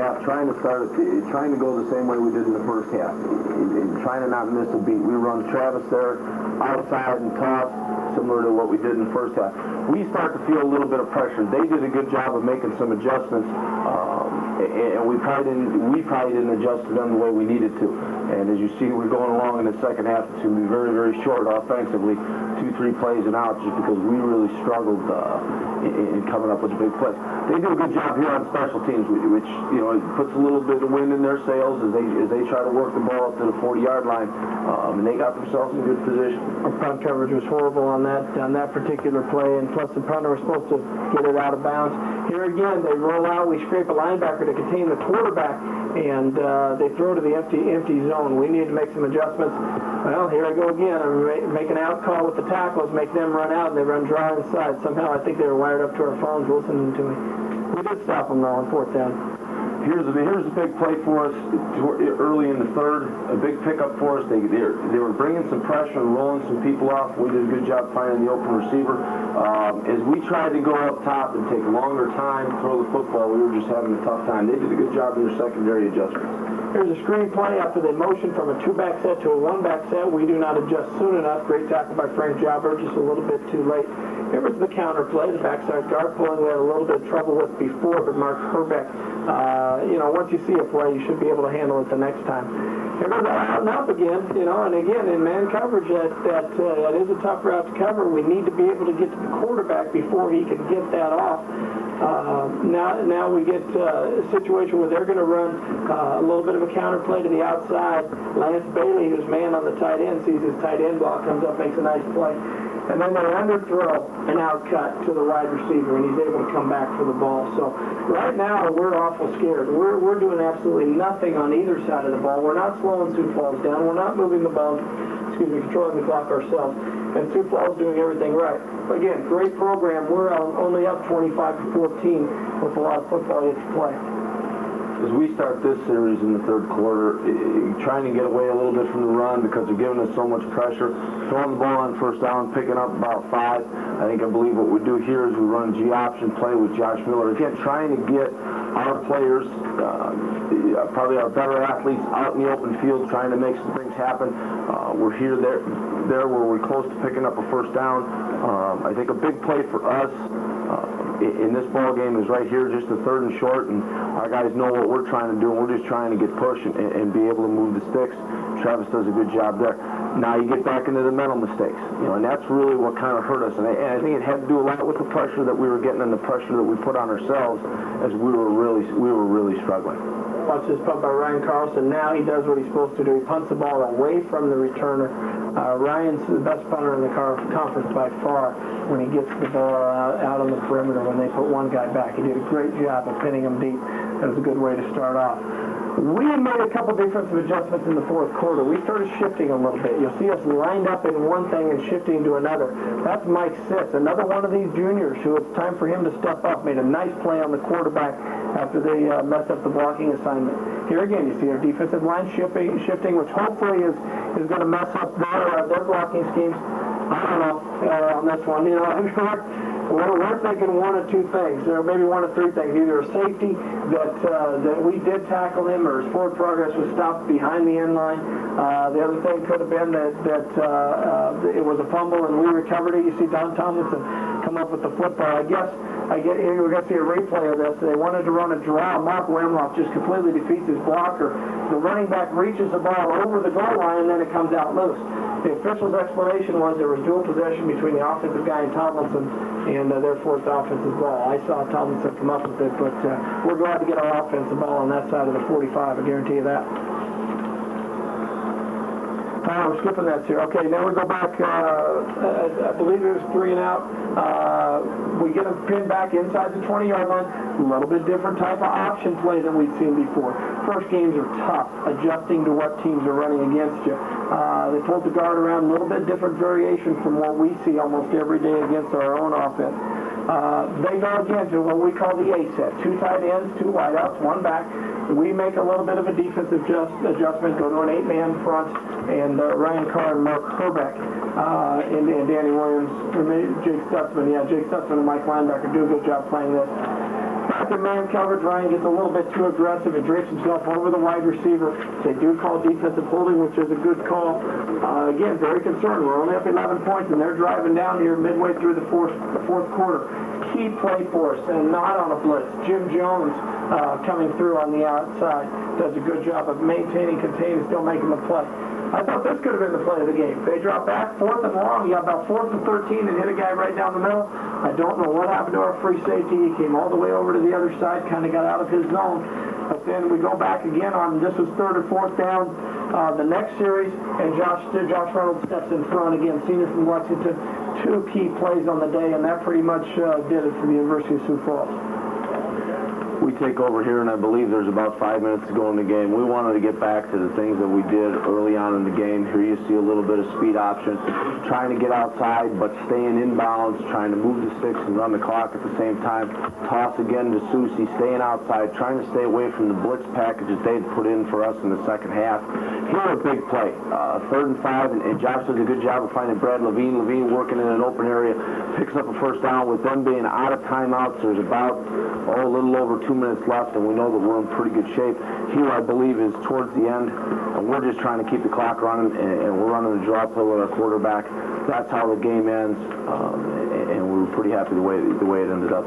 half, trying to go the same way we did in the first half, and trying to not miss a beat. We run Travis there outside and toss, similar to what we did in the first half. We start to feel a little bit of pressure. They did a good job of making some adjustments, and we probably didn't adjust to them the way we needed to. And as you see, we're going along in the second half. It's going to be very, very short offensively, 2-3 plays and out, just because we really struggled in coming up with the big plays. They do a good job here on special teams, which it puts a little bit of wind in their sails as they try to work the ball up to the 40-yard line, and they got themselves in good position. Our punt coverage was horrible on that particular play, and plus the punter was supposed to get it out of bounds. Here again, they roll out. We scrape a linebacker to contain the quarterback, and they throw to the empty zone. We need to make some adjustments. Well, here I go again. I'm making an out call with the tackles, make them run out, and they run dry inside. Somehow I think they were wired up to our phones listening to me. We did stop them, though, on fourth down. Here's a big play for us early in the third. A big pickup for us. They were bringing some pressure and rolling some people off. We did a good job finding the open receiver. As we tried to go up top and take a longer time to throw the football, we were just having a tough time. They did a good job in their secondary adjustments. Here's a screen play after they motion from a 2-back set to a 1-back set. We do not adjust soon enough. Great tackle by Frank Jobber, just a little bit too late. Here was the counter play, the backside guard pulling we had a little bit of trouble with before, but Mark Herbeck, once you see a play, you should be able to handle it the next time. Here goes out and up again, and again, in man coverage, that is a tough route to cover. We need to be able to get to the quarterback before he can get that off. Now we get a situation where they're going to run a little bit of a counter play to the outside. Lance Bailey, who's man on the tight end, sees his tight end block, comes up, makes a nice play. And then they underthrow an out cut to the wide receiver, and he's able to come back for the ball. So right now, we're awful scared. We're doing absolutely nothing on either side of the ball. We're not slowing Sioux Falls down. We're not moving the ball, controlling the clock ourselves. And Sioux Falls doing everything right. Again, great program. We're only up 25-14 with a lot of football yet to play. As we start this series in the third quarter, trying to get away a little bit from the run because they're giving us so much pressure, throwing the ball on first down, picking up about 5. I believe what we do here is we run a G-option play with Josh Miller. Again, trying to get our players, probably our better athletes, out in the open field, trying to make some things happen. We're here, there where we're close to picking up a first down. I think a big play for us in this ball game is right here, just a third and short, and our guys know what we're trying to do, and we're just trying to get push and be able to move the sticks. Travis does a good job there. Now you get back into the mental mistakes, and that's really what kind of hurt us. And I think it had to do a lot with the pressure that we were getting and the pressure that we put on ourselves as we were really struggling. Watch this punt by Ryan Carlson. Now he does what he's supposed to do. He punts the ball away from the returner. Ryan's the best punter in the conference by far when he gets the ball out on the perimeter when they put one guy back. He did a great job of pinning him deep. That was a good way to start off. We made a couple defensive adjustments in the fourth quarter. We started shifting a little bit. You'll see us lined up in one thing and shifting to another. That's Mike Sitz, another one of these juniors who it's time for him to step up. Made a nice play on the quarterback after they messed up the blocking assignment. Here again, you see our defensive line shifting, which hopefully is going to mess up their blocking schemes. I don't know on this one. We're thinking one of two things, or maybe one of three things. Either a safety that we did tackle him, or his forward progress was stopped behind the end line. The other thing could have been that it was a fumble and we recovered it. You see Don Tomlinson come up with the football. I guess we're going to see a replay of this. They wanted to run a draw. Mark Wemloff just completely defeats his blocker. The running back reaches the ball over the goal line, and then it comes out loose. The official's explanation was there was dual possession between the offensive guy and Tomlinson, and therefore it's offensive ball. I saw Tomlinson come up with it, but we're glad to get our offensive ball on that side of the 45. I guarantee you that. We're skipping that here. Okay, now we go back. I believe it was 3 and out. We get them pinned back inside the 20-yard line. A little bit different type of option play than we've seen before. First games are tough, adjusting to what teams are running against you. They pulled the guard around, a little bit different variation from what we see almost every day against our own offense. They go again to what we call the A set. 2 tight ends, 2 wideouts, 1 back. We make a little bit of a defensive adjustment, go to an 8-man front, and Ryan Carr and Mark Herbeck and Danny Williams, or maybe Jake Stutzman. Yeah, Jake Stutzman and Mike Linebacker do a good job playing this. Back in man coverage, Ryan gets a little bit too aggressive and drapes himself over the wide receiver. They do call defensive holding, which is a good call. Again, very concerned. We're only up 11 points, and they're driving down here midway through the fourth quarter. Key play for us, and not on a blitz. Jim Jones coming through on the outside does a good job of maintaining, containing, still making the play. I thought this could have been the play of the game. They drop back, 4th and long. You got about 4th and 13 and hit a guy right down the middle. I don't know what happened to our free safety. He came all the way over to the other side, kind of got out of his zone. But then we go back again on, this was 3rd or 4th down, the next series, and Josh Reynolds steps in front again, senior from Lexington. 2 key plays on the day, and that pretty much did it for the University of Sioux Falls. We take over here, and I believe there's about 5 minutes to go in the game. We wanted to get back to the things that we did early on in the game. Here you see a little bit of speed option, trying to get outside, but staying in bounds, trying to move the sticks and run the clock at the same time. Toss again to Susie, staying outside, trying to stay away from the blitz packages they'd put in for us in the second half. Here a big play, 3rd and 5, and Josh does a good job of finding Brad Levine. Levine working in an open area, picks up a first down. With them being out of timeouts, there's about a little over 2 minutes left, and we know that we're in pretty good shape. Here, I believe, is towards the end, and we're just trying to keep the clock running, and we're running the draw play with our quarterback. That's how the game ends, and we were pretty happy the way it ended up.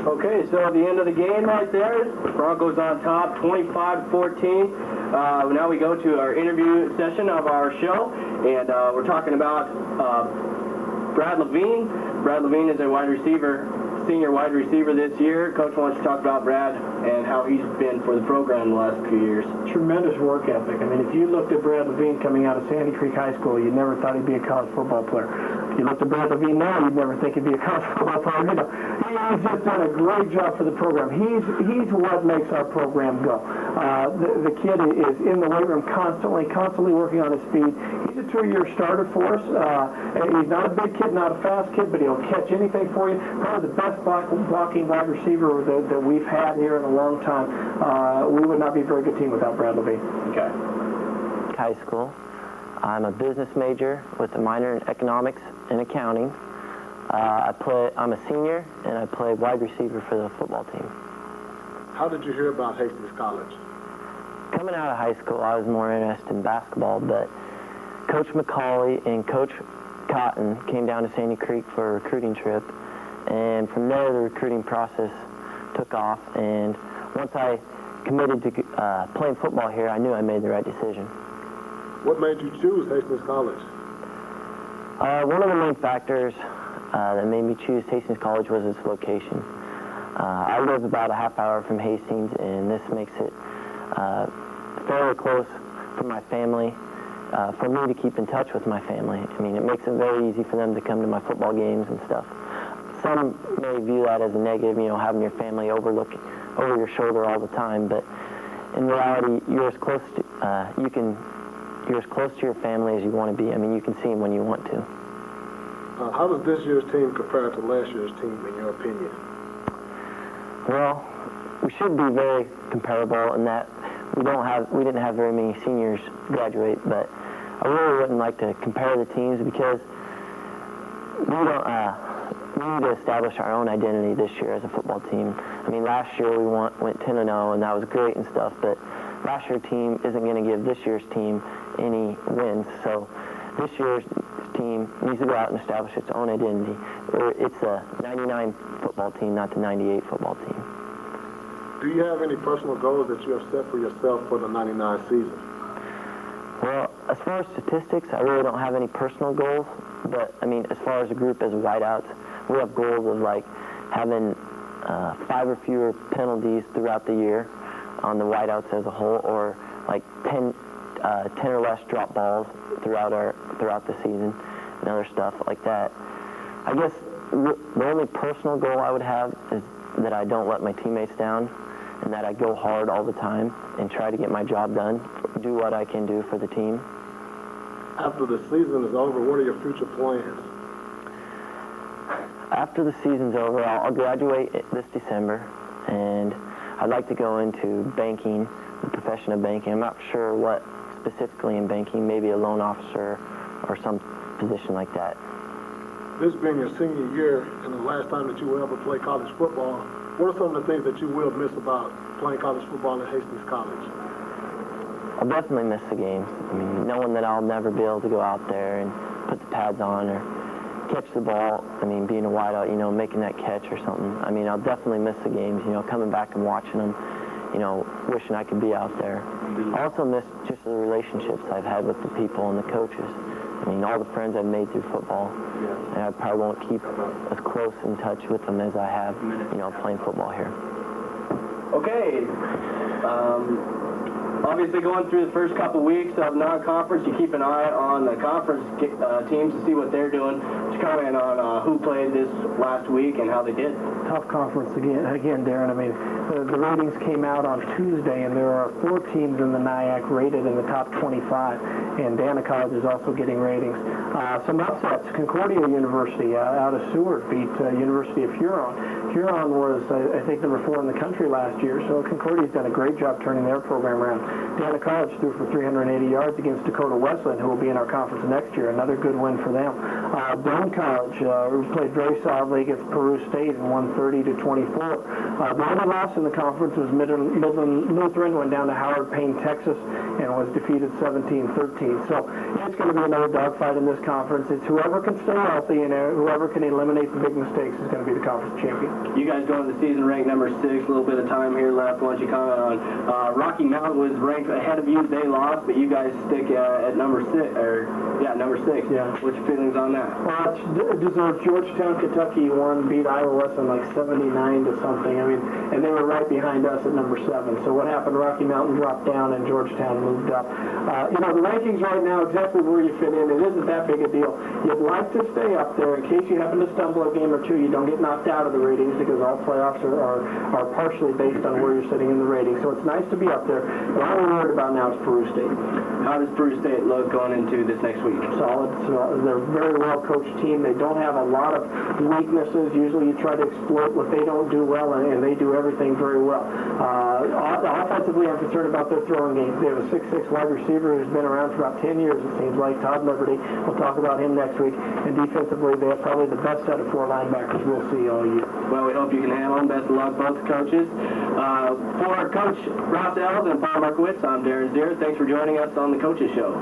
Okay, so at the end of the game right there, Broncos on top, 25-14. Now we go to our interview session of our show, and we're talking about Brad Levine. Brad Levine is a senior wide receiver this year. Coach wants to talk about Brad and how he's been for the program the last few years. Tremendous work ethic. I mean, if you looked at Brad Levine coming out of Sandy Creek High School, you never thought he'd be a college football player. If you looked at Brad Levine now, you'd never think he'd be a college football player. You know, he's just done a great job for the program. He's what makes our program go. The kid is in the weight room constantly working on his speed. He's a 2-year starter for us. He's not a big kid, not a fast kid, but he'll catch anything for you. Probably the best blocking wide receiver that we've had here in a long time. We would not be a very good team without Brad Levine. Okay. High school. I'm a business major with a minor in economics and accounting. I'm a senior, and I play wide receiver for the football team. How did you hear about Hastings College? Coming out of high school, I was more interested in basketball, but Coach McCauley and Coach Cotton came down to Sandy Creek for a recruiting trip, and from there the recruiting process took off, and once I committed to playing football here, I knew I made the right decision. What made you choose Hastings College? One of the main factors that made me choose Hastings College was its location. I live about a half hour from Hastings, and this makes it fairly close for my family, for me to keep in touch with my family. I mean, it makes it very easy for them to come to my football games and stuff. Some may view that as a negative, you know, having your family over your shoulder all the time, but in reality, you're as close to your family as you want to be. I mean, you can see them when you want to. How does this year's team compare to last year's team, in your opinion? Well, we should be very comparable in that we didn't have very many seniors graduate, but I really wouldn't like to compare the teams because we need to establish our own identity this year as a football team. I mean, last year we went 10-0, and that was great and stuff, but last year's team isn't going to give this year's team any wins, so this year's team needs to go out and establish its own identity. It's a 99 football team, not the 98 football team. Do you have any personal goals that you have set for yourself for the 99 season? Well, as far as statistics, I really don't have any personal goals, but I mean, as far as a group as wideouts, we have goals of like having 5 or fewer penalties throughout the year on the wideouts as a whole, or like 10 or less drop balls throughout the season and other stuff like that. I guess the only personal goal I would have is that I don't let my teammates down and that I go hard all the time and try to get my job done, do what I can do for the team. After the season is over, what are your future plans? After the season's over, I'll graduate this December, and I'd like to go into banking, the profession of banking. I'm not sure what specifically in banking, maybe a loan officer or some position like that. This being your senior year and the last time that you will ever play college football, what are some of the things that you will miss about playing college football at Hastings College? I'll definitely miss the games. I mean, knowing that I'll never be able to go out there and put the pads on or catch the ball. I mean, being a wideout, you know, making that catch or something. I mean, I'll definitely miss the games, you know, coming back and watching them, you know, wishing I could be out there. I also miss just the relationships I've had with the people and the coaches. I mean, all the friends I've made through football, and I probably won't keep as close in touch with them as I have, you know, playing football here. Okay. Obviously, going through the first couple weeks of non-conference, you keep an eye on the conference teams to see what they're doing. Just comment on who played this last week and how they did. Tough conference again, Darren. I mean, the ratings came out on Tuesday, and there are 4 teams in the NIAC rated in the top 25, and Dana College is also getting ratings. Some upsets. Concordia University out of Seward beat University of Huron. Huron was, I think, number 4 in the country last year, so Concordia's done a great job turning their program around. Dana College threw for 380 yards against Dakota Wesleyan, who will be in our conference next year. Another good win for them. Doane College played very solidly against Peru State and won 30-24. The only loss in the conference was Midland Lutheran, went down to Howard Payne, Texas, and was defeated 17-13. So it's going to be another dogfight in this conference. It's whoever can stay healthy and whoever can eliminate the big mistakes is going to be the conference champion. You guys go into the season ranked number 6. A little bit of time here left. Why don't you comment on Rocky Mountain was ranked ahead of you. They lost, but you guys stick at number 6. Number 6. Yeah. What's your feelings on that? Well, it deserved. Georgetown, Kentucky beat Iowa Wesleyan like 79 to something. I mean, and they were right behind us at number 7. So what happened? Rocky Mountain dropped down and Georgetown moved up. You know, the rankings right now, exactly where you fit in, it isn't that big a deal. You'd like to stay up there in case you happen to stumble a game or two. You don't get knocked out of the ratings because all playoffs are partially based on where you're sitting in the ratings. So it's nice to be up there. But all we're worried about now is Peru State. How does Peru State look going into this next week? Solid. They're a very well-coached team. They don't have a lot of weaknesses. Usually you try to exploit what they don't do well, and they do everything very well. Offensively, I'm concerned about their throwing game. They have a 6'6" wide receiver who's been around for about 10 years, it seems like, Todd Liberty. We'll talk about him next week. And defensively, they have probably the best set of 4 linebackers we'll see all year. Well, we hope you can handle them. Best of luck, both coaches. For Coach Ross Ells and Paul Markowitz, I'm Darren Zier. Thanks for joining us on the Coaches Show.